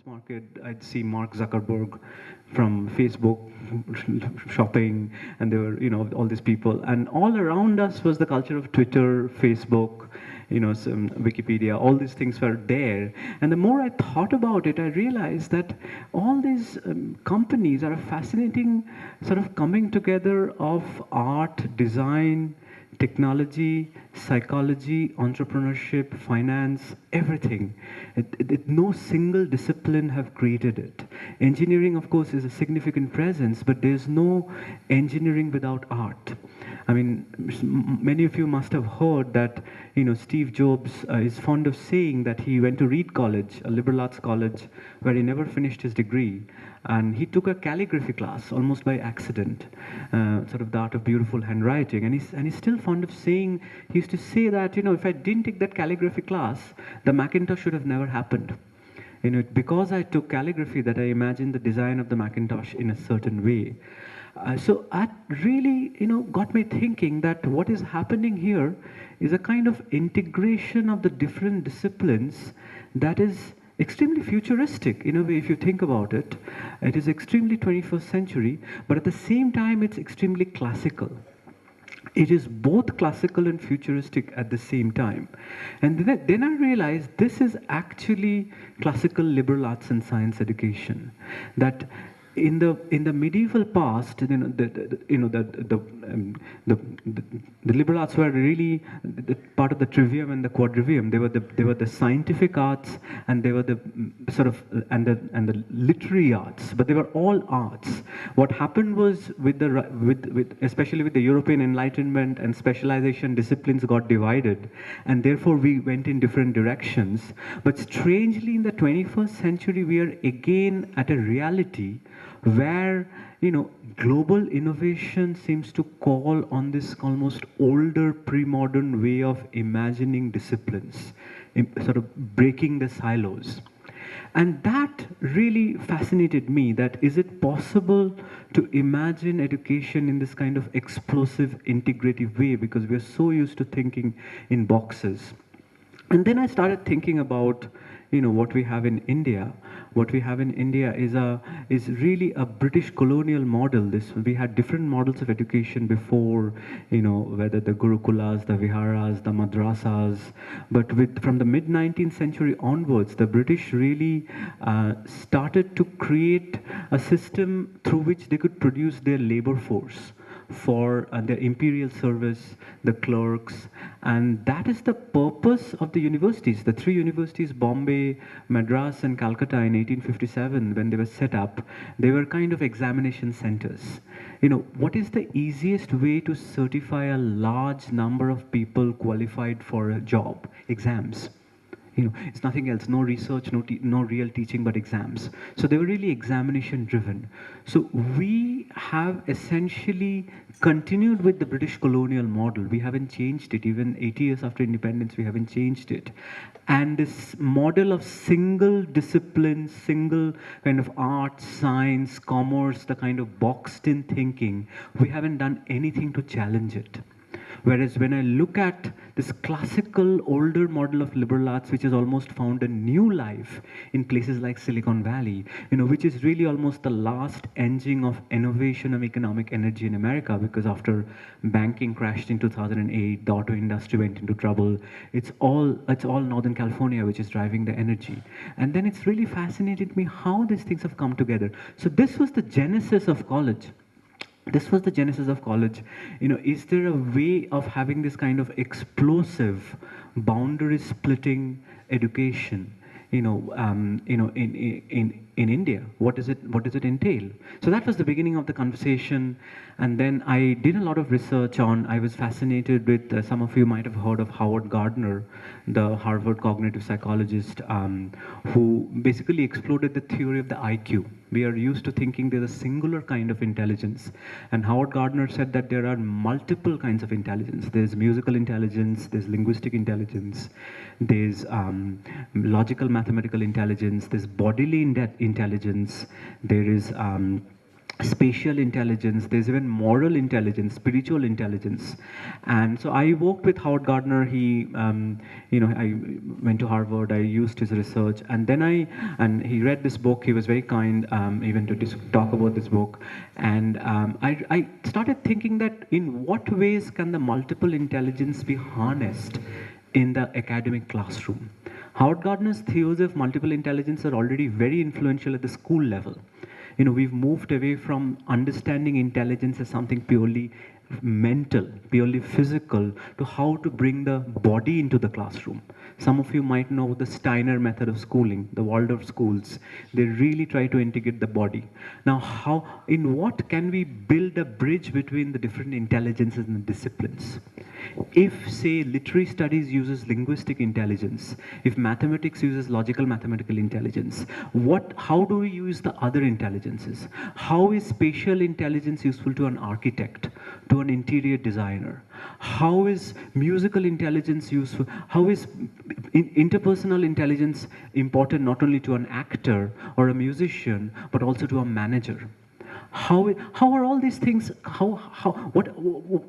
market, I'd see Mark Zuckerberg from Facebook shopping, and there were, all these people. And all around us was the culture of Twitter, Facebook, some Wikipedia, all these things were there. And the more I thought about it, I realized that all these companies are a fascinating sort of coming together of art, design, technology, psychology, entrepreneurship, finance, everything. No single discipline have created it. Engineering, of course, is a significant presence, but there's no engineering without art. I mean, many of you must have heard that, Steve Jobs is fond of saying that he went to Reed College, a liberal arts college, where he never finished his degree. And he took a calligraphy class almost by accident, sort of the art of beautiful handwriting. And he's still fond of saying, he used to say that, if I didn't take that calligraphy class, the Macintosh should have never happened. Because I took calligraphy that I imagined the design of the Macintosh in a certain way. So that really, got me thinking that what is happening here is a kind of integration of the different disciplines that is extremely futuristic in a way. If you think about it, it is extremely 21st century, but at the same time it's extremely classical. It is both classical and futuristic at the same time. And then I realized this is actually classical liberal arts and science education. That in the medieval past, the liberal arts were really part of the trivium and the quadrivium. They were the scientific arts, and they were the sort of and the literary arts. But they were all arts. What happened was with especially with the European Enlightenment and specialization, disciplines got divided, and therefore we went in different directions. But strangely, in the 21st century, we are again at a reality where global innovation seems to call on this almost older pre-modern way of imagining disciplines, sort of breaking the silos. And that really fascinated me, that is it possible to imagine education in this kind of explosive, integrative way, because we are so used to thinking in boxes. And then I started thinking about what we have in India. What we have in India is really a British colonial model. We had different models of education before, whether the Gurukulas, the Viharas, the Madrasas. But from the mid 19th century onwards, the British really started to create a system through which they could produce their labor force for their imperial service, the clerks, and that is the purpose of the universities. The three universities, Bombay, Madras, and Calcutta, in 1857, when they were set up, they were kind of examination centers. What is the easiest way to certify a large number of people qualified for a job? Exams. It's nothing else, no research, no real teaching, but exams. So they were really examination driven. So we have essentially continued with the British colonial model. We haven't changed it. Even 80 years after independence, we haven't changed it. And this model of single discipline, single kind of art, science, commerce, the kind of boxed in thinking, we haven't done anything to challenge it. Whereas when I look at this classical older model of liberal arts, which has almost found a new life in places like Silicon Valley, which is really almost the last engine of innovation of economic energy in America, because after banking crashed in 2008, the auto industry went into trouble. It's all Northern California which is driving the energy. And then it's really fascinated me how these things have come together. So this was the genesis of college. This was the genesis of college. Is there a way of having this kind of explosive, boundary-splitting education? In India, what does it entail? So that was the beginning of the conversation, and then I did a lot of research on. I was fascinated with some of you might have heard of Howard Gardner, the Harvard cognitive psychologist, who basically exploded the theory of the IQ. We are used to thinking there's a singular kind of intelligence, and Howard Gardner said that there are multiple kinds of intelligence. There's musical intelligence, there's linguistic intelligence, there's logical mathematical intelligence, there's bodily intelligence, there is spatial intelligence, there's even moral intelligence, spiritual intelligence. And so I worked with Howard Gardner. I went to Harvard, I used his research, and then and he read this book. He was very kind, even to talk about this book. And I started thinking that in what ways can the multiple intelligence be harnessed in the academic classroom? Howard Gardner's theories of multiple intelligence are already very influential at the school level. We've moved away from understanding intelligence as something purely mental, purely physical, to how to bring the body into the classroom. Some of you might know the Steiner method of schooling, the Waldorf schools. They really try to integrate the body. Now, in what can we build a bridge between the different intelligences and disciplines? If, say, literary studies uses linguistic intelligence, if mathematics uses logical mathematical intelligence, how do we use the other intelligences? How is spatial intelligence useful to an architect, to an interior designer? How is musical intelligence useful? How is interpersonal intelligence important not only to an actor or a musician, but also to a manager? How are all these things, what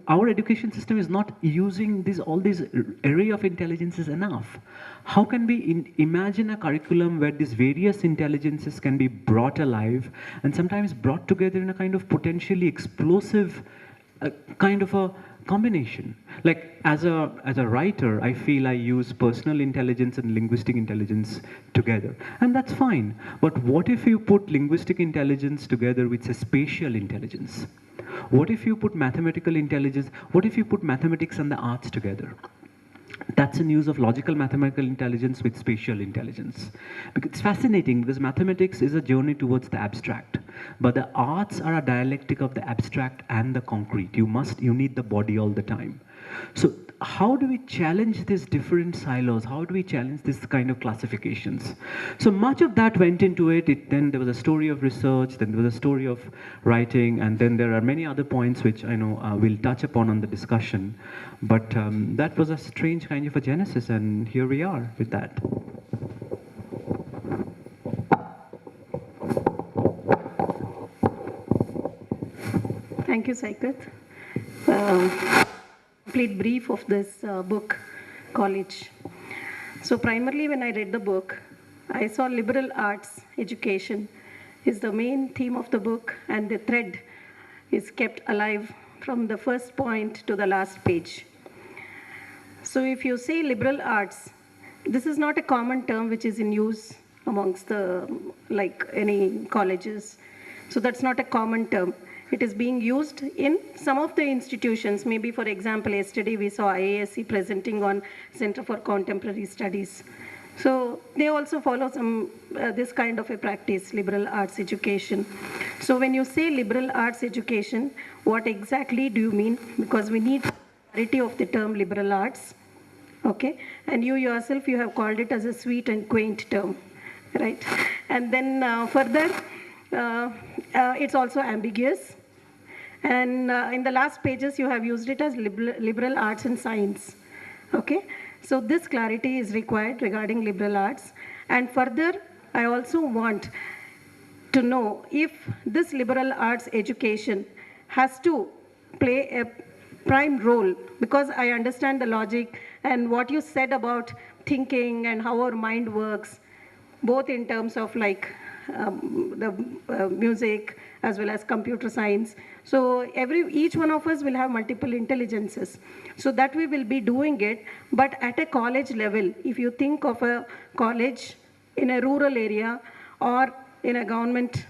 our education system is not using all these array of intelligences enough. How can we imagine a curriculum where these various intelligences can be brought alive and sometimes brought together in a kind of potentially explosive kind of a combination? Like as a writer, I feel I use personal intelligence and linguistic intelligence together, and that's fine. But what if you put linguistic intelligence together with a spatial intelligence? What if you put mathematical intelligence? What if you put mathematics and the arts together? That's an use of logical mathematical intelligence with spatial intelligence. Because it's fascinating, because mathematics is a journey towards the abstract, but the arts are a dialectic of the abstract and the concrete. You need the body all the time. So how do we challenge these different silos? How do we challenge this kind of classifications? So much of that went into it. Then there was a story of research, then there was a story of writing, and then there are many other points which I know we'll touch upon on the discussion. But that was a strange kind of a genesis, and here we are with that. Thank you, Saikat. Complete brief of this book, College. So primarily when I read the book, I saw liberal arts education is the main theme of the book, and the thread is kept alive from the first point to the last page. So if you say liberal arts, this is not a common term which is in use amongst any colleges. So that's not a common term. It is being used in some of the institutions. Maybe, for example, yesterday we saw IASC presenting on Center for Contemporary Studies. So they also follow this kind of a practice, liberal arts education. So when you say liberal arts education, what exactly do you mean? Because we need clarity of the term liberal arts, okay? And you yourself, you have called it as a sweet and quaint term, right? And then further, it's also ambiguous. And in the last pages, you have used it as liberal arts and science, okay? So this clarity is required regarding liberal arts. And further, I also want to know if this liberal arts education has to play a prime role, because I understand the logic and what you said about thinking and how our mind works, both in terms of the music as well as computer science. So each one of us will have multiple intelligences. So that we will be doing it, but at a college level, if you think of a college in a rural area or in a government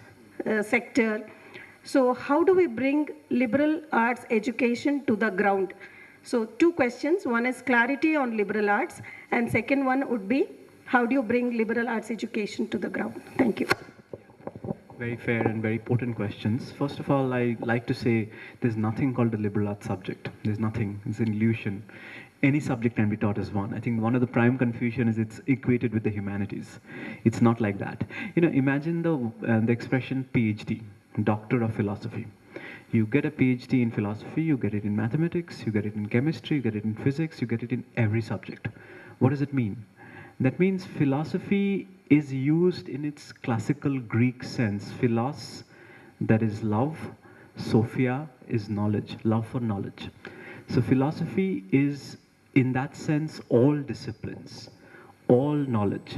sector, so how do we bring liberal arts education to the ground? So two questions. One is clarity on liberal arts, and second one would be, how do you bring liberal arts education to the ground? Thank you. Very fair and very potent questions. First of all, I like to say there's nothing called a liberal arts subject. There's nothing. It's an illusion. Any subject can be taught as one. I think one of the prime confusion is it's equated with the humanities. It's not like that. Imagine the expression PhD, Doctor of Philosophy. You get a PhD in philosophy, you get it in mathematics, you get it in chemistry, you get it in physics, you get it in every subject. What does it mean? That means philosophy is used in its classical Greek sense. Philos, That is love. Sophia is knowledge, love for knowledge. So philosophy is, in that sense, all disciplines, all knowledge.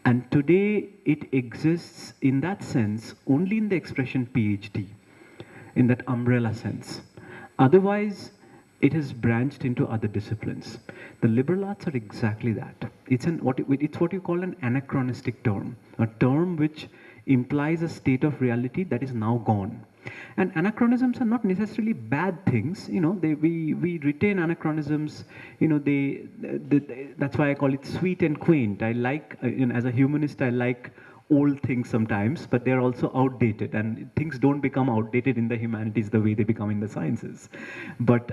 And today it exists in that sense only in the expression PhD, in that umbrella sense. Otherwise, it has branched into other disciplines. The liberal arts are exactly that. It's what you call an anachronistic term, a term which implies a state of reality that is now gone. And anachronisms are not necessarily bad things. We retain anachronisms. That's why I call it sweet and quaint. I like, as a humanist, I like old things sometimes, but they're also outdated, and things don't become outdated in the humanities the way they become in the sciences. But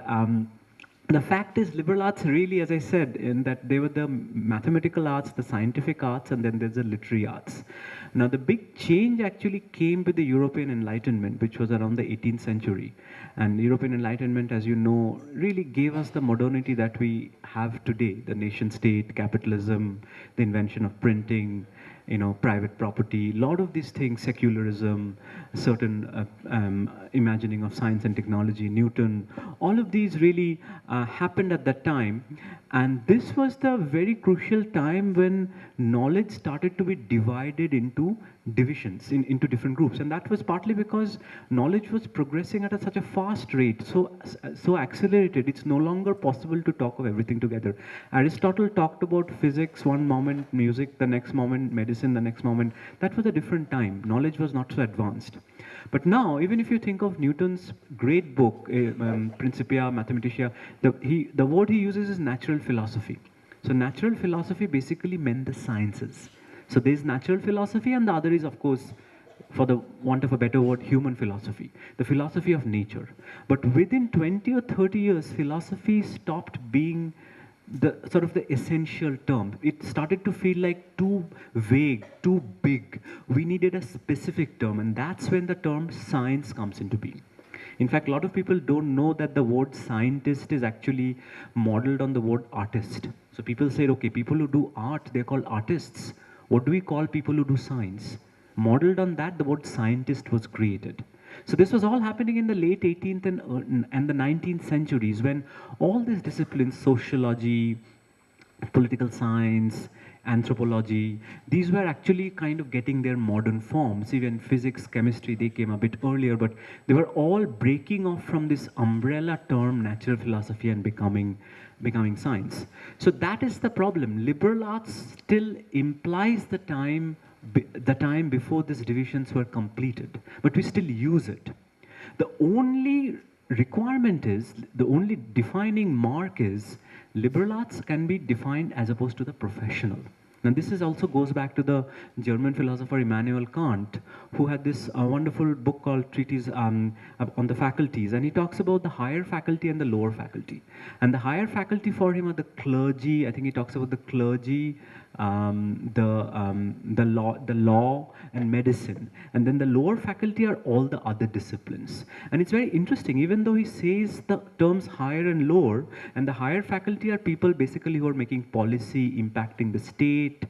the fact is, liberal arts really, as I said, in that they were the mathematical arts, the scientific arts, and then there's the literary arts. Now, the big change actually came with the European Enlightenment, which was around the 18th century. And European Enlightenment, as you know, really gave us the modernity that we have today, the nation state, capitalism, the invention of printing, private property, a lot of these things, secularism, certain imagining of science and technology, Newton, all of these really happened at that time. And this was the very crucial time when knowledge started to be divided into divisions, into different groups. And that was partly because knowledge was progressing at such a fast rate, so accelerated, it's no longer possible to talk of everything together. Aristotle talked about physics one moment, music the next moment, medicine the next moment. That was a different time. Knowledge was not so advanced. But now, even if you think of Newton's great book, Principia Mathematica, the word he uses is natural philosophy. So natural philosophy basically meant the sciences. So there's natural philosophy, and the other is, of course, for the want of a better word, human philosophy, the philosophy of nature. But within 20 or 30 years, philosophy stopped being the sort of the essential term. It started to feel like too vague, too big. We needed a specific term, and that's when the term science comes into being. In fact, a lot of people don't know that the word scientist is actually modeled on the word artist. So people say, okay, people who do art, they're called artists. What do we call people who do science? Modeled on that, the word scientist was created. So this was all happening in the late 18th and the 19th centuries, when all these disciplines, sociology, political science, anthropology, these were actually kind of getting their modern forms. Even physics, chemistry, they came a bit earlier, but they were all breaking off from this umbrella term natural philosophy and becoming science. So that is the problem. Liberal arts still implies the time before these divisions were completed, but we still use it. The only requirement is, the only defining mark is, liberal arts can be defined as opposed to the professional. And this is also goes back to the German philosopher Immanuel Kant, who had this wonderful book called Treatise on the Faculties, and he talks about the higher faculty and the lower faculty. And the higher faculty for him are the clergy. I think he talks about the clergy, the law and medicine, and then the lower faculty are all the other disciplines. And it's very interesting, even though he says the terms higher and lower, and the higher faculty are people basically who are making policy, impacting the state,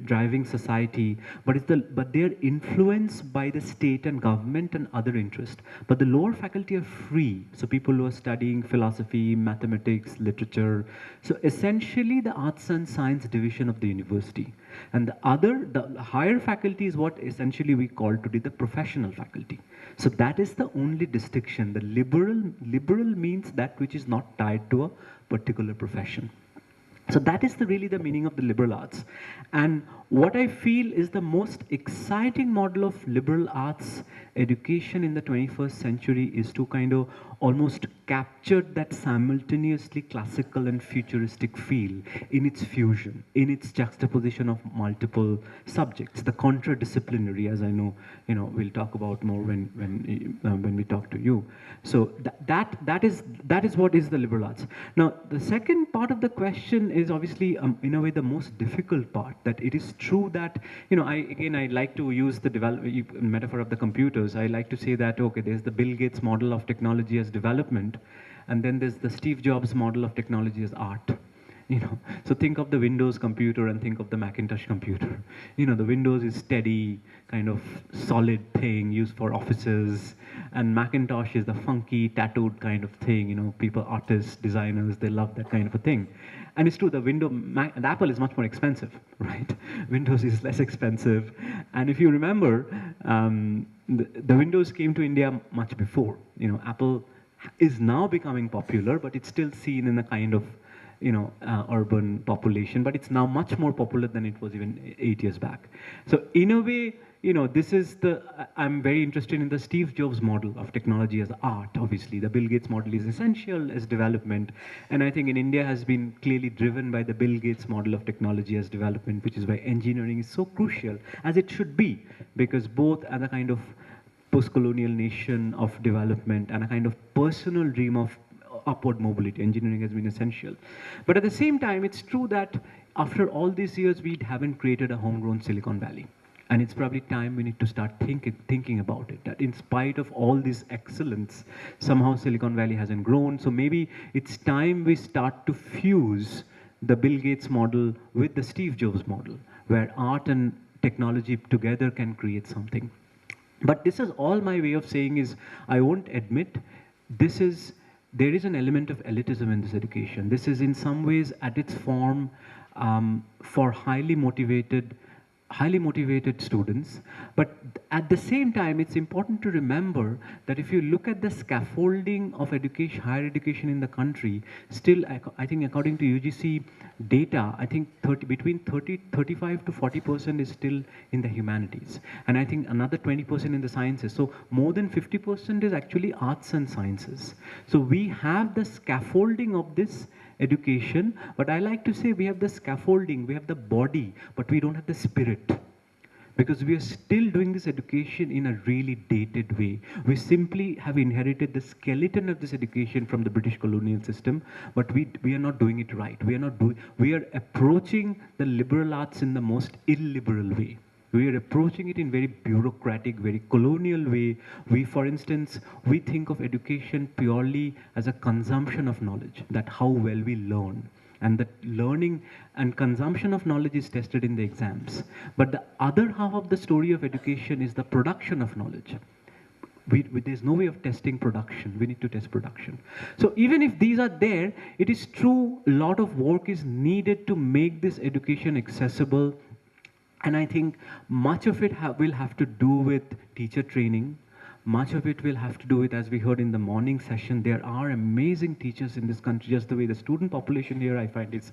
driving society, but they're influenced by the state and government and other interests. But the lower faculty are free, so people who are studying philosophy, mathematics, literature. So essentially the arts and science division of the university. And the higher faculty is what essentially we call today the professional faculty. So that is the only distinction. The liberal means that which is not tied to a particular profession. So that is really the meaning of the liberal arts. And what I feel is the most exciting model of liberal arts education in the 21st century is to kind of almost capture that simultaneously classical and futuristic feel in its fusion, in its juxtaposition of multiple subjects, the contradisciplinary, as I know, we'll talk about more when we talk to you. So that is what is the liberal arts. Now, the second part of the question is obviously, in a way, the most difficult part. That it is true that, I like to use the metaphor of the computers. I like to say that, okay, there's the Bill Gates model of technology as development, and then there's the Steve Jobs model of technology as art. So think of the Windows computer and think of the Macintosh computer. The Windows is steady, kind of solid thing used for offices, and Macintosh is the funky, tattooed kind of thing. People, artists, designers, they love that kind of a thing. And it's true, the Apple is much more expensive, right? Windows is less expensive. And if you remember, the Windows came to India much before. Apple is now becoming popular, but it's still seen in a kind of urban population, but it's now much more popular than it was even 8 years back. So in a way, this is I'm very interested in the Steve Jobs model of technology as art. Obviously, the Bill Gates model is essential as development, and I think in India has been clearly driven by the Bill Gates model of technology as development, which is why engineering is so crucial, as it should be, because both are the kind of post-colonial nation of development and a kind of personal dream of upward mobility. Engineering has been essential. But at the same time, it's true that after all these years, we haven't created a homegrown Silicon Valley. And it's probably time we need to start thinking about it, that in spite of all this excellence, somehow Silicon Valley hasn't grown. So maybe it's time we start to fuse the Bill Gates model with the Steve Jobs model, where art and technology together can create something. But this is all my way of saying is, I won't admit, there is an element of elitism in this education. This is in some ways at its form for highly motivated students. But at the same time, it's important to remember that if you look at the scaffolding of education, higher education in the country, still, I think according to UGC data, I think between 35 to 40% is still in the humanities. And I think another 20% in the sciences. So more than 50% is actually arts and sciences. So we have the scaffolding of this education, but I like to say we have the scaffolding, we have the body, but we don't have the spirit. Because we are still doing this education in a really dated way. We simply have inherited the skeleton of this education from the British colonial system, but we are not doing it right. We are approaching the liberal arts in the most illiberal way. We are approaching it in very bureaucratic, very colonial way. For instance, we think of education purely as a consumption of knowledge, that how well we learn. And that learning and consumption of knowledge is tested in the exams. But the other half of the story of education is the production of knowledge. There's no way of testing production. We need to test production. So even if these are there, it is true, a lot of work is needed to make this education accessible. And I think much of it will have to do with teacher training. Much of it will have to do with, as we heard in the morning session, there are amazing teachers in this country. Just the way the student population here, I find is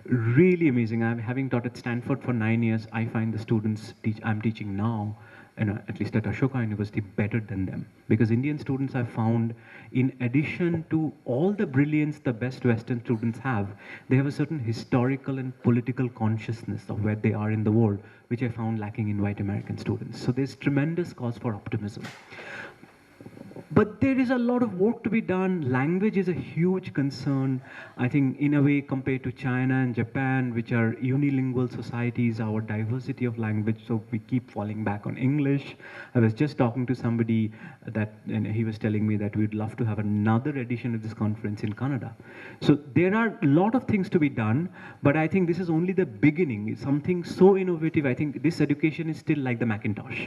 really amazing. I'm having taught at Stanford for 9 years. I find the students I'm teaching now, at least at Ashoka University, better than them. Because Indian students I've found, in addition to all the brilliance the best Western students have, they have a certain historical and political consciousness of where they are in the world, which I found lacking in white American students. So there's tremendous cause for optimism. But there is a lot of work to be done. Language is a huge concern. I think in a way, compared to China and Japan, which are unilingual societies, our diversity of language, so we keep falling back on English. I was just talking to somebody and he was telling me that we'd love to have another edition of this conference in Kannada. So there are a lot of things to be done, but I think this is only the beginning. It's something so innovative. I think this education is still like the Macintosh.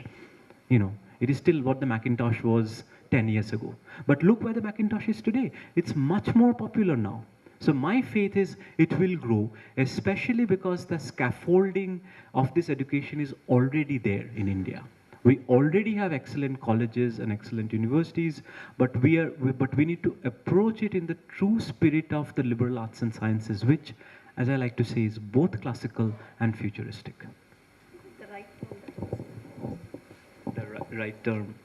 It is still what the Macintosh was 10 years ago. But look where the Macintosh is today. It's much more popular now. So my faith is it will grow, especially because the scaffolding of this education is already there in India. We already have excellent colleges and excellent universities, but we need to approach it in the true spirit of the liberal arts and sciences, which, as I like to say, is both classical and futuristic. The right term.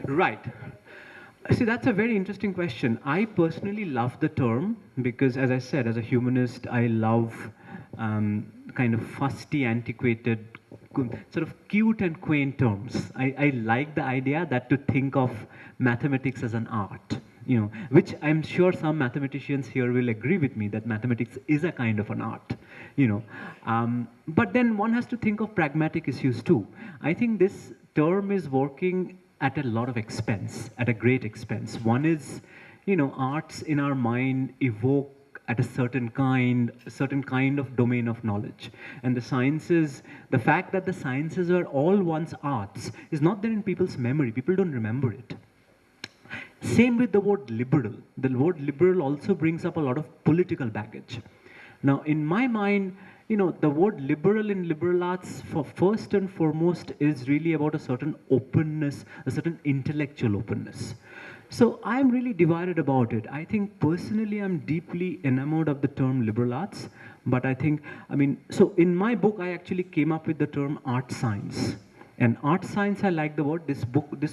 Right. See, that's a very interesting question. I personally love the term because, as I said, as a humanist, I love kind of fusty, antiquated, sort of cute and quaint terms. I like the idea that to think of mathematics as an art, which I'm sure some mathematicians here will agree with me that mathematics is a kind of an art, But then one has to think of pragmatic issues too. I think this term is working at a lot of expense, at a great expense. One is, arts in our mind evoke at a certain kind of domain of knowledge. And the sciences, the fact that the sciences were all once arts is not there in people's memory. People don't remember it. Same with the word liberal. The word liberal also brings up a lot of political baggage. Now, in my mind, the word liberal in liberal arts, for first and foremost, is really about a certain openness, a certain intellectual openness. So I'm really divided about it. I think personally, I'm deeply enamored of the term liberal arts, but so in my book, I actually came up with the term art science. And art science, I like the word. This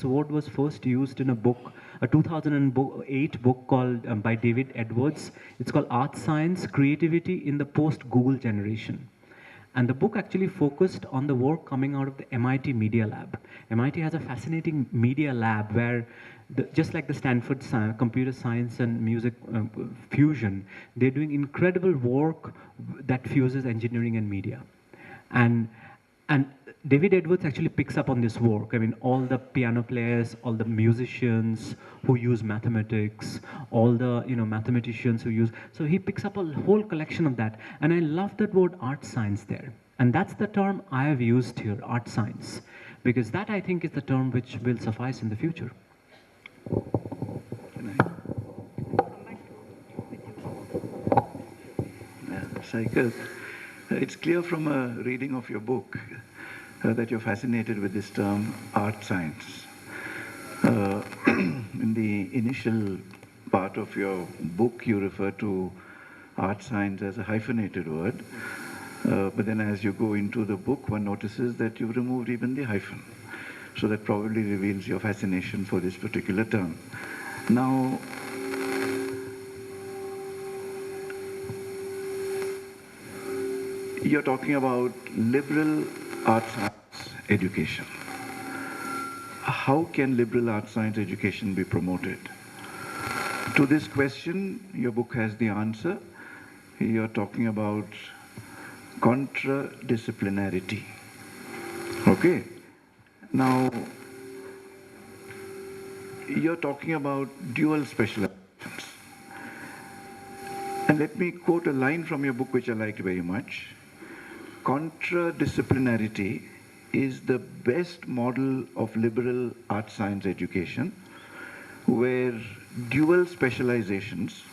word was first used in a book, a 2008 book called by David Edwards. It's called Art Science: Creativity in the Post-Google Generation. And the book actually focused on the work coming out of the MIT Media Lab. MIT has a fascinating media lab where, just like the Stanford computer science and music fusion, they're doing incredible work that fuses engineering and media. And David Edwards actually picks up on this work. I mean, all the piano players, all the musicians who use mathematics, all the mathematicians who use. So he picks up a whole collection of that, and I love that word art science there. And that's the term I have used here, art science, because that I think is the term which will suffice in the future. Saikat, it's clear from a reading of your book that you're fascinated with this term, art science. In the initial part of your book, you refer to art science as a hyphenated word. But then as you go into the book, one notices that you've removed even the hyphen. So that probably reveals your fascination for this particular term. Now, you're talking about liberal art science education. How can liberal art science education be promoted? To this question, your book has the answer. You're talking about contradisciplinarity. Okay. Now, you're talking about dual specializations. And let me quote a line from your book which I liked very much. Contradisciplinarity is the best model of liberal art science education where dual specializations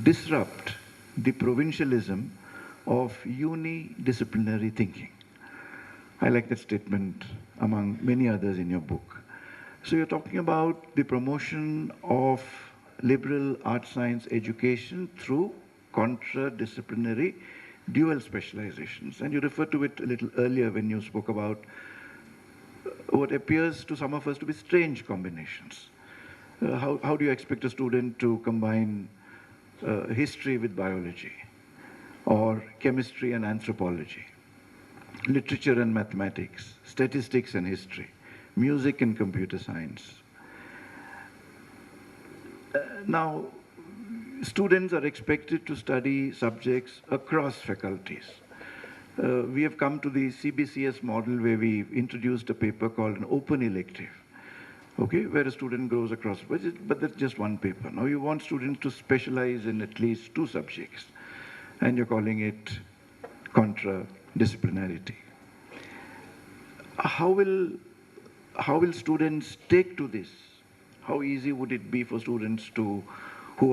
disrupt the provincialism of unidisciplinary thinking. I like that statement among many others in your book. So you're talking about the promotion of liberal art science education through contradisciplinary dual specializations. And you referred to it a little earlier when you spoke about what appears to some of us to be strange combinations. How do you expect a student to combine history with biology, or chemistry and anthropology, literature and mathematics, statistics and history, music and computer science? Now, students are expected to study subjects across faculties. We have come to the CBCS model where we introduced a paper called an open elective, okay, where a student goes across, but that's just one paper. Now you want students to specialize in at least 2 subjects, and you're calling it contradisciplinarity. How will students take to this? How easy would it be for students who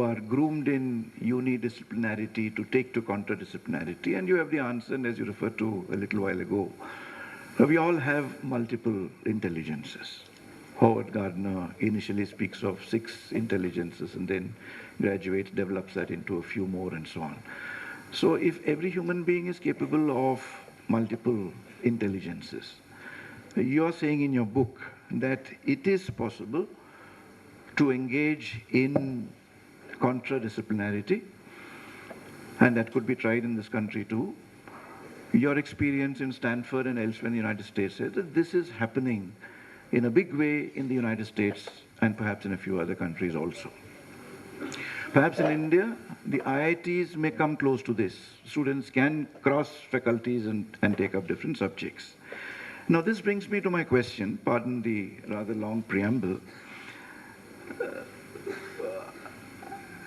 are groomed in unidisciplinarity to take to contradisciplinarity? And you have the answer, and as you referred to a little while ago, we all have multiple intelligences. Howard Gardner initially speaks of 6 intelligences and then graduates, develops that into a few more and so on. So if every human being is capable of multiple intelligences, you're saying in your book that it is possible to engage in contradisciplinarity, and that could be tried in this country too. Your experience in Stanford and elsewhere in the United States says that this is happening in a big way in the United States and perhaps in a few other countries also. Perhaps in India, the IITs may come close to this. Students can cross faculties and take up different subjects. Now this brings me to my question, pardon the rather long preamble.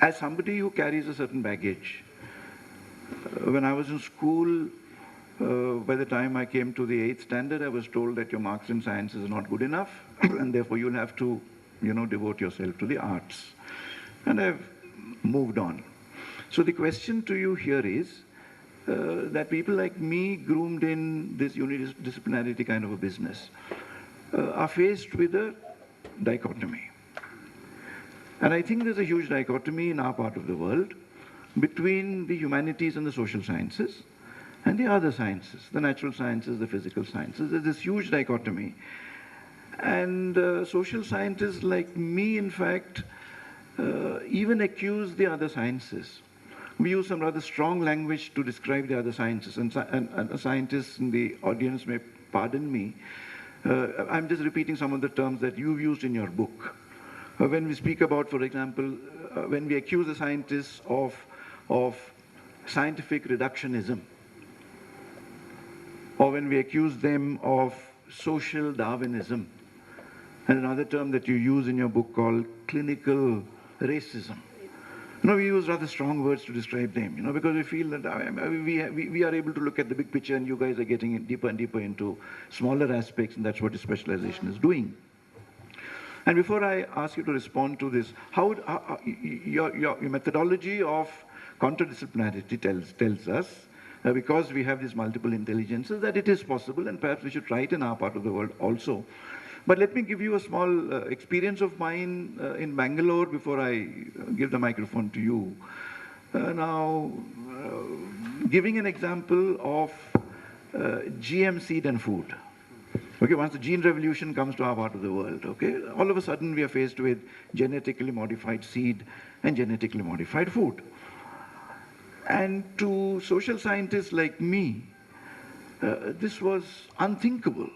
as somebody who carries a certain baggage, when I was in school, by the time I came to the 8th standard, I was told that your marks in science is not good enough, and therefore you'll have to, devote yourself to the arts. And I've moved on. So the question to you here is that people like me, groomed in this unidisciplinarity kind of a business, are faced with a dichotomy. And I think there's a huge dichotomy in our part of the world between the humanities and the social sciences and the other sciences, the natural sciences, the physical sciences. There's this huge dichotomy. And social scientists like me, in fact, even accuse the other sciences. We use some rather strong language to describe the other sciences, and scientists in the audience may pardon me. I'm just repeating some of the terms that you've used in your book. When we speak about, for example, when we accuse the scientists of scientific reductionism, or when we accuse them of social Darwinism, and another term that you use in your book called clinical racism. We use rather strong words to describe them, because we feel that we are able to look at the big picture, and you guys are getting deeper and deeper into smaller aspects, and that's what the specialization is doing. And before I ask you to respond to this, how your methodology of contradisciplinarity tells us, because we have these multiple intelligences, that it is possible, and perhaps we should try it in our part of the world also. But let me give you a small experience of mine in Bangalore before I give the microphone to you. Giving an example of GM seed and food. Okay, once the gene revolution comes to our part of the world, okay, all of a sudden we are faced with genetically modified seed and genetically modified food. And to social scientists like me, this was unthinkable.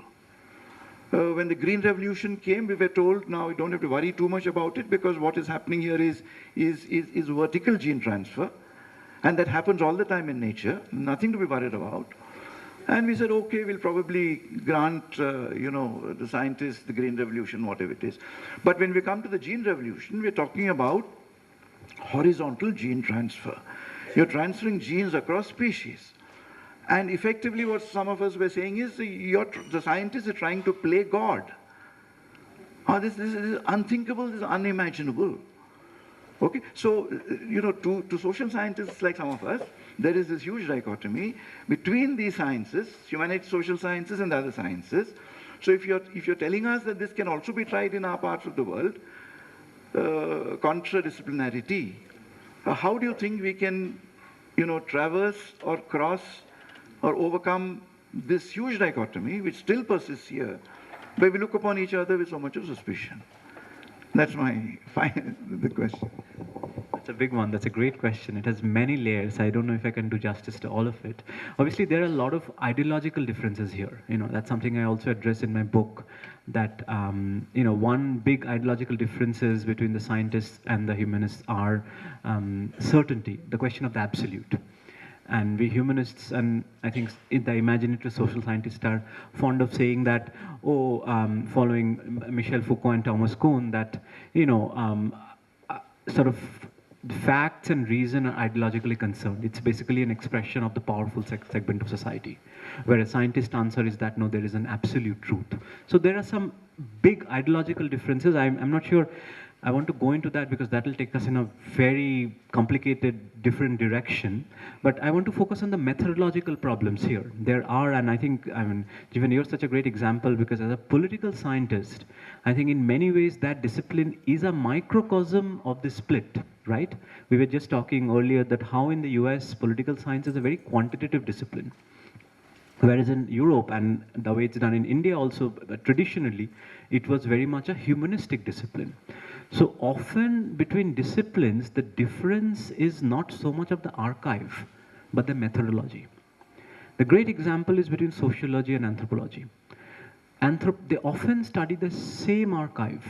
When the Green Revolution came, we were told, now we don't have to worry too much about it, because what is happening here is vertical gene transfer, and that happens all the time in nature, nothing to be worried about. And we said, okay, we'll probably grant, the scientists the Green Revolution, whatever it is. But when we come to the Gene Revolution, we're talking about horizontal gene transfer. You're transferring genes across species. And effectively what some of us were saying is, the scientists are trying to play God. This is unthinkable, this is unimaginable. Okay, so, to social scientists like some of us, there is this huge dichotomy between these sciences, humanities, social sciences, and other sciences. So if you're telling us that this can also be tried in our parts of the world, contradisciplinarity, how do you think we can, traverse or cross or overcome this huge dichotomy, which still persists here, where we look upon each other with so much of suspicion? That's the question. That's a big one. That's a great question. It has many layers. I don't know if I can do justice to all of it. Obviously, there are a lot of ideological differences here. That's something I also address in my book, that, one big ideological differences between the scientists and the humanists are certainty, the question of the absolute. And we humanists, and I think the imaginative social scientists, are fond of saying that, following Michel Foucault and Thomas Kuhn, that, sort of facts and reason are ideologically concerned. It's basically an expression of the powerful segment of society, where a scientist answer is that, no, there is an absolute truth. So there are some big ideological differences. I'm not sure I want to go into that, because that will take us in a very complicated, different direction. But I want to focus on the methodological problems here. There are, and I think, Jivan, you're such a great example, because as a political scientist, I think in many ways that discipline is a microcosm of the split, right? We were just talking earlier that how in the US, political science is a very quantitative discipline. Whereas in Europe, and the way it's done in India also, traditionally, it was very much a humanistic discipline. So often between disciplines, the difference is not so much of the archive, but the methodology. The great example is between sociology and anthropology. They often study the same archive,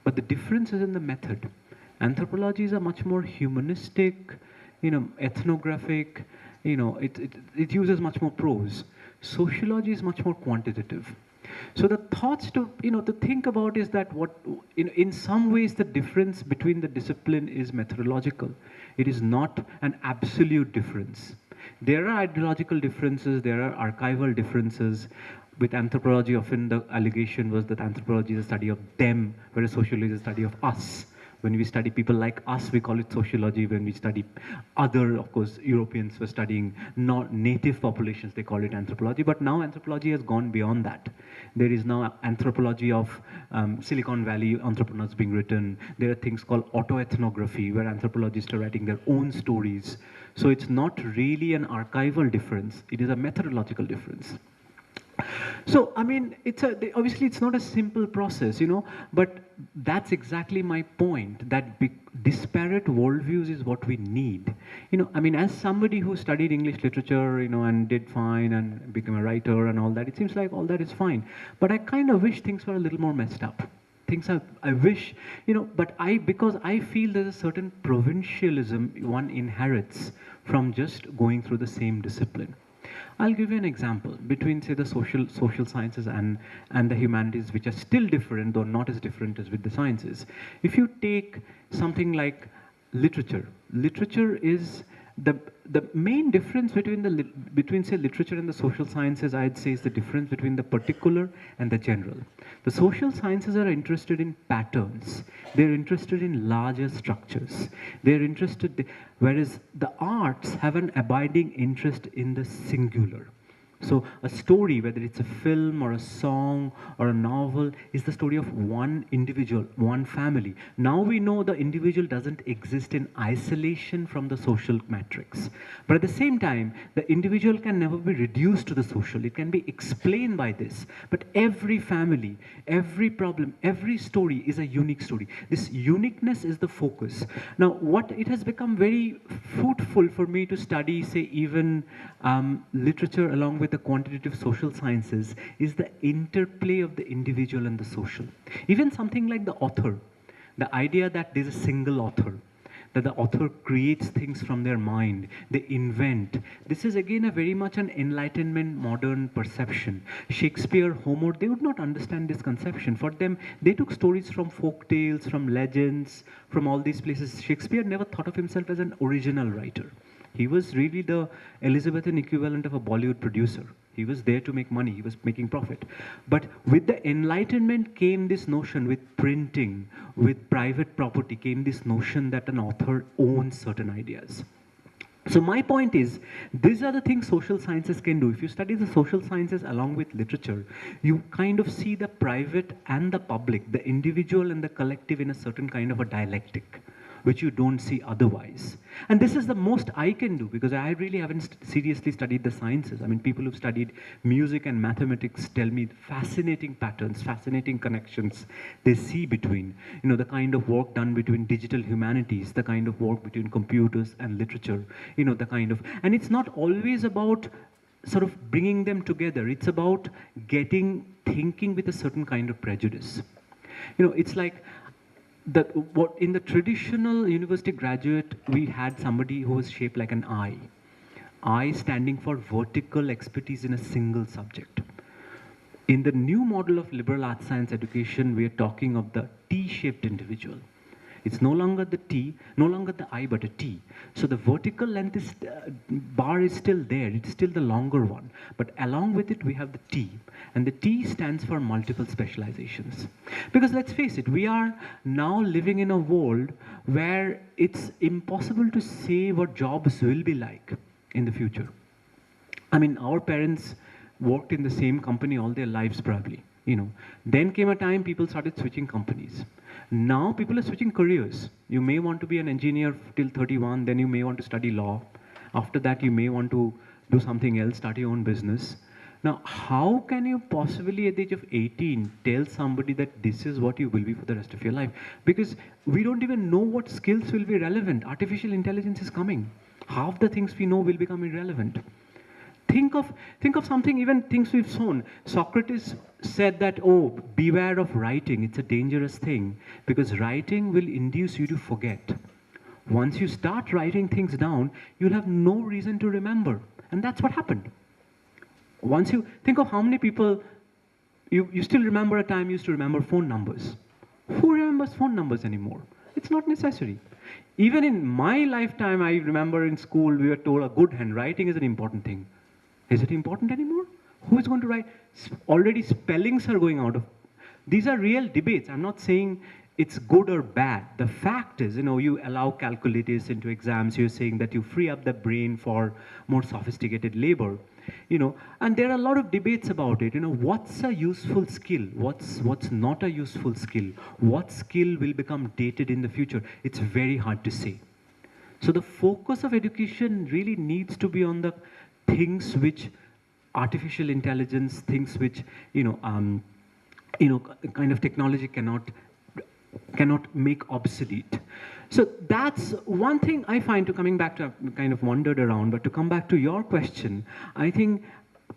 but the difference is in the method. Anthropology is a much more humanistic, ethnographic, it uses much more prose. Sociology is much more quantitative. So the thoughts to think about is that in some ways the difference between the discipline is methodological. It is not an absolute difference. There are ideological differences, there are archival differences. With anthropology, often the allegation was that anthropology is a study of them, whereas sociology is a study of us. When we study people like us, we call it sociology. When we study other, of course, Europeans were studying not native populations, they call it anthropology. But now anthropology has gone beyond that. There is now anthropology of Silicon Valley entrepreneurs being written. There are things called autoethnography, where anthropologists are writing their own stories. So it's not really an archival difference. It is a methodological difference. So, I mean, obviously it's not a simple process, but that's exactly my point, that disparate worldviews is what we need. I mean, as somebody who studied English literature, and did fine and became a writer and all that, it seems like all that is fine. But I kind of wish things were a little more messed up. I wish, because I feel there's a certain provincialism one inherits from just going through the same discipline. I'll give you an example between, say, the social sciences and the humanities, which are still different, though not as different as with the sciences. If you take something like literature is the main difference between say literature and the social sciences, I'd say, is the difference between the particular and the general. The social sciences are interested in patterns. They're interested in larger structures. Whereas the arts have an abiding interest in the singular. So a story, whether it's a film or a song or a novel, is the story of one individual, one family. Now we know the individual doesn't exist in isolation from the social matrix. But at the same time, the individual can never be reduced to the social. It can be explained by this. But every family, every problem, every story is a unique story. This uniqueness is the focus. Now, what it has become very fruitful for me to study, say, even literature along with the quantitative social sciences, is the interplay of the individual and the social. Even something like the author, the idea that there's a single author, that the author creates things from their mind, they invent. This is again a very much an Enlightenment modern perception. Shakespeare, Homer, they would not understand this conception. For them, they took stories from folk tales, from legends, from all these places. Shakespeare never thought of himself as an original writer. He was really the Elizabethan equivalent of a Bollywood producer. He was there to make money. He was making profit. But with the Enlightenment came this notion, with printing, with private property, came this notion that an author owns certain ideas. So my point is, these are the things social sciences can do. If you study the social sciences along with literature, you kind of see the private and the public, the individual and the collective in a certain kind of a dialectic, which you don't see otherwise. And this is the most I can do, because I really haven't seriously studied the sciences. I mean, people who've studied music and mathematics tell me fascinating patterns, fascinating connections they see between, the kind of work done between digital humanities, the kind of work between computers and literature, and it's not always about sort of bringing them together. It's about thinking with a certain kind of prejudice. It's like, in the traditional university graduate, we had somebody who was shaped like an eye. Eye standing for vertical expertise in a single subject. In the new model of liberal arts science education, we are talking of the T-shaped individual. It's no longer the T, no longer the I, but a T. So the vertical length bar is still there. It's still the longer one. But along with it, we have the T. And the T stands for multiple specializations. Because let's face it, we are now living in a world where it's impossible to say what jobs will be like in the future. I mean, our parents worked in the same company all their lives, probably. Then came a time people started switching companies. Now people are switching careers. You may want to be an engineer till 31, then you may want to study law. After that, you may want to do something else, start your own business. Now, how can you possibly at the age of 18 tell somebody that this is what you will be for the rest of your life? Because we don't even know what skills will be relevant. Artificial intelligence is coming. Half the things we know will become irrelevant. Think of something, even things we've shown. Socrates said that, beware of writing. It's a dangerous thing, because writing will induce you to forget. Once you start writing things down, you'll have no reason to remember. And that's what happened. Once you think of how many people you still remember a time you used to remember phone numbers. Who remembers phone numbers anymore? It's not necessary. Even in my lifetime, I remember in school we were told a good handwriting is an important thing. Is it important anymore? Who is going to write? Already spellings are going out of. These are real debates. I'm not saying it's good or bad. The fact is, you allow calculators into exams. You're saying that you free up the brain for more sophisticated labor. And there are a lot of debates about it. What's a useful skill? What's not a useful skill? What skill will become dated in the future? It's very hard to say. So the focus of education really needs to be on the things which artificial intelligence, things which kind of technology cannot make obsolete. So that's one thing I find, to coming back to, I've kind of wandered around, but to come back to your question, I think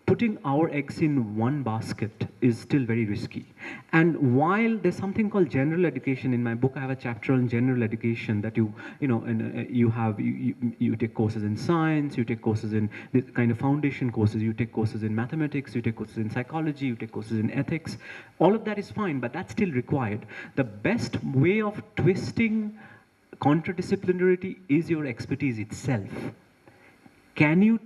putting our eggs in one basket is still very risky. And while there's something called general education, in my book I have a chapter on general education, that you take courses in science, you take courses in this kind of foundation courses, you take courses in mathematics, you take courses in psychology, you take courses in ethics. All of that is fine, but that's still required. The best way of twisting contradisciplinarity is your expertise itself. Can you,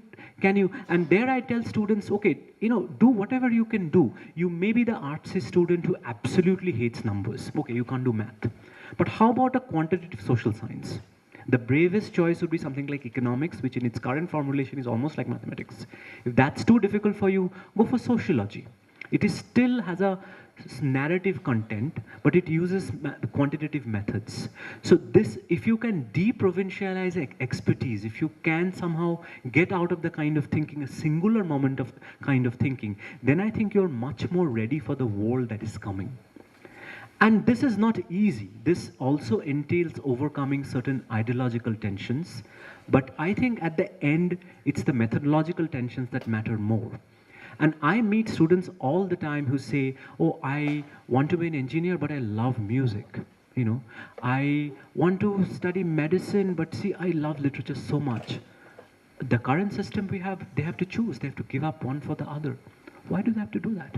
and there I tell students, okay, do whatever you can do. You may be the artsy student who absolutely hates numbers. Okay, you can't do math. But how about a quantitative social science? The bravest choice would be something like economics, which in its current formulation is almost like mathematics. If that's too difficult for you, go for sociology. It still has a narrative content, but it uses quantitative methods. So this, if you can deprovincialize expertise, if you can somehow get out of the kind of thinking, a singular moment of kind of thinking, then I think you're much more ready for the world that is coming. And this is not easy. This also entails overcoming certain ideological tensions. But I think at the end, it's the methodological tensions that matter more. And I meet students all the time who say, oh, I want to be an engineer, but I love music. I want to study medicine, but see, I love literature so much. The current system we have, they have to choose. They have to give up one for the other. Why do they have to do that?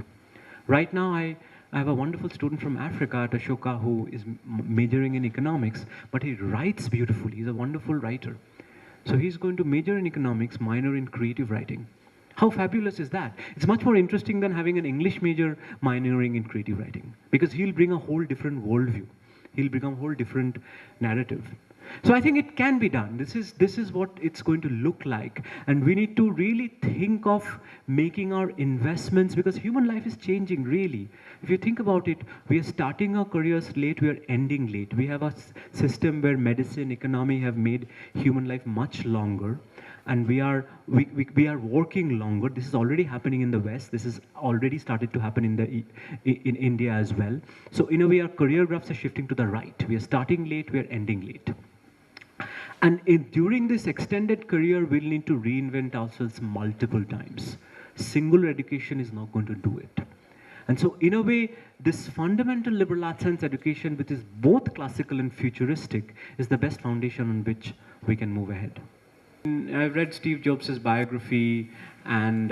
Right now, I have a wonderful student from Africa at Ashoka who is majoring in economics, but he writes beautifully. He's a wonderful writer. So he's going to major in economics, minor in creative writing. How fabulous is that? It's much more interesting than having an English major minoring in creative writing, because he'll bring a whole different worldview. He'll bring a whole different narrative. So I think it can be done. This is what it's going to look like. And we need to really think of making our investments, because human life is changing, really. If you think about it, we are starting our careers late, we are ending late. We have a system where medicine, economy have made human life much longer. And we are working longer. This is already happening in the West. This is already started to happen in India as well. So in a way, our career graphs are shifting to the right. We are starting late, we are ending late. And during this extended career, we'll need to reinvent ourselves multiple times. Singular education is not going to do it. And so in a way, this fundamental liberal arts science education, which is both classical and futuristic, is the best foundation on which we can move ahead. I've read Steve Jobs' biography, and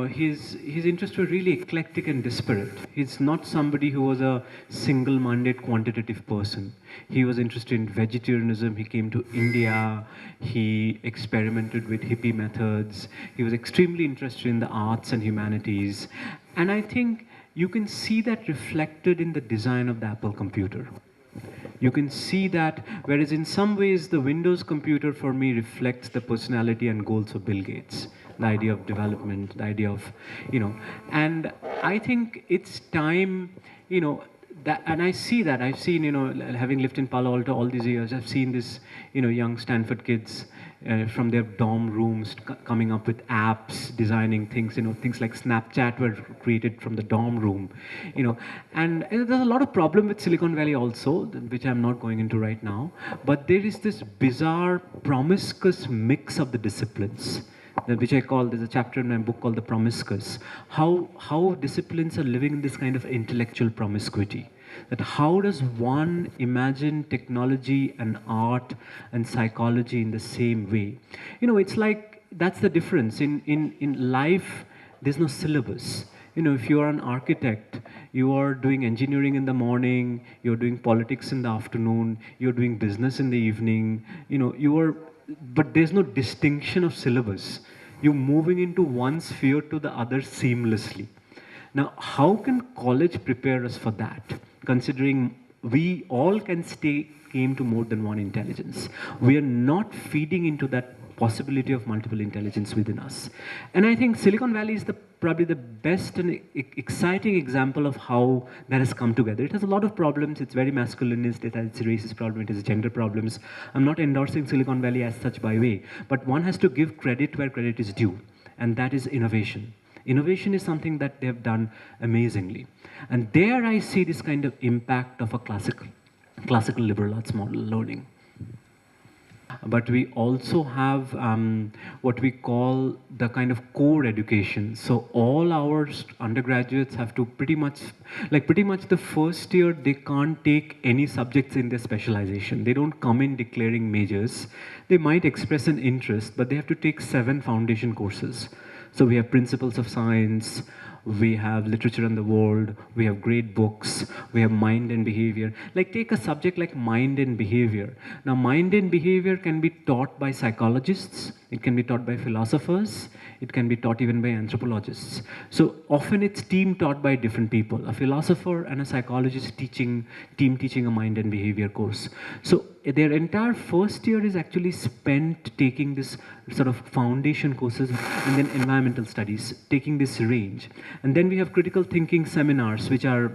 his interests were really eclectic and disparate. He's not somebody who was a single-minded quantitative person. He was interested in vegetarianism. He came to India. He experimented with hippie methods. He was extremely interested in the arts and humanities. And I think you can see that reflected in the design of the Apple computer. You can see that, whereas in some ways the Windows computer for me reflects the personality and goals of Bill Gates, the idea of development, the idea of, and I think it's time, that, and I see that, I've seen, having lived in Palo Alto all these years, I've seen this, young Stanford kids from their dorm rooms coming up with apps, designing things, things like Snapchat were created from the dorm room, and there's a lot of problem with Silicon Valley also, which I'm not going into right now, but there is this bizarre, promiscuous mix of the disciplines, which I call, there's a chapter in my book called The Promiscuous, how disciplines are living in this kind of intellectual promiscuity. That how does one imagine technology and art and psychology in the same way? It's like, that's the difference. In life, there's no syllabus. if you are an architect, you are doing engineering in the morning, you're doing politics in the afternoon, you're doing business in the evening, but there's no distinction of syllabus. You're moving into one sphere to the other seamlessly. Now, how can college prepare us for that, considering we all can aim to more than one intelligence? We are not feeding into that possibility of multiple intelligence within us. And I think Silicon Valley is probably the best and exciting example of how that has come together. It has a lot of problems. It's very masculinist. It has its racist problem. It has gender problems. I'm not endorsing Silicon Valley as such by way, but one has to give credit where credit is due, and that is innovation. Innovation is something that they have done amazingly. And there I see this kind of impact of a classical liberal arts model learning. But we also have what we call the kind of core education. So all our undergraduates have to pretty much the first year, they can't take any subjects in their specialization. They don't come in declaring majors. They might express an interest, but they have to take 7 foundation courses. So we have principles of science, we have literature and the world, we have great books, we have mind and behavior. Like take a subject like mind and behavior. Now mind and behavior can be taught by psychologists, it can be taught by philosophers, it can be taught even by anthropologists. So often it's team taught by different people, a philosopher and a psychologist teaching a mind and behavior course. So their entire first year is actually spent taking this sort of foundation courses and then environmental studies, taking this range. And then we have critical thinking seminars, which are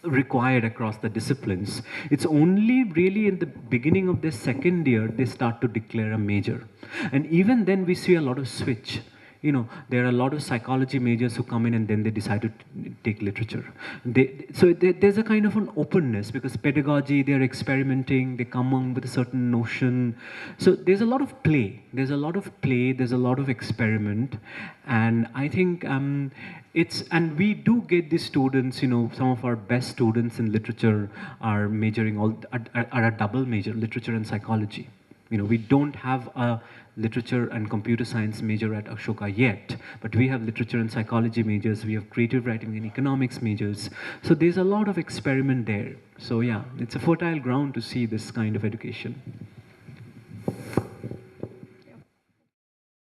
required across the disciplines. It's only really in the beginning of the second year they start to declare a major. And even then we see a lot of switch. There are a lot of psychology majors who come in and then they decide to take literature. There's a kind of an openness because pedagogy, they're experimenting, they come on with a certain notion. So there's a lot of play. There's a lot of experiment. And I think and we do get these students, some of our best students in literature are majoring are a double major, literature and psychology. We don't have a literature and computer science major at Ashoka yet, but we have literature and psychology majors, we have creative writing and economics majors. So there's a lot of experiment there. So yeah, it's a fertile ground to see this kind of education.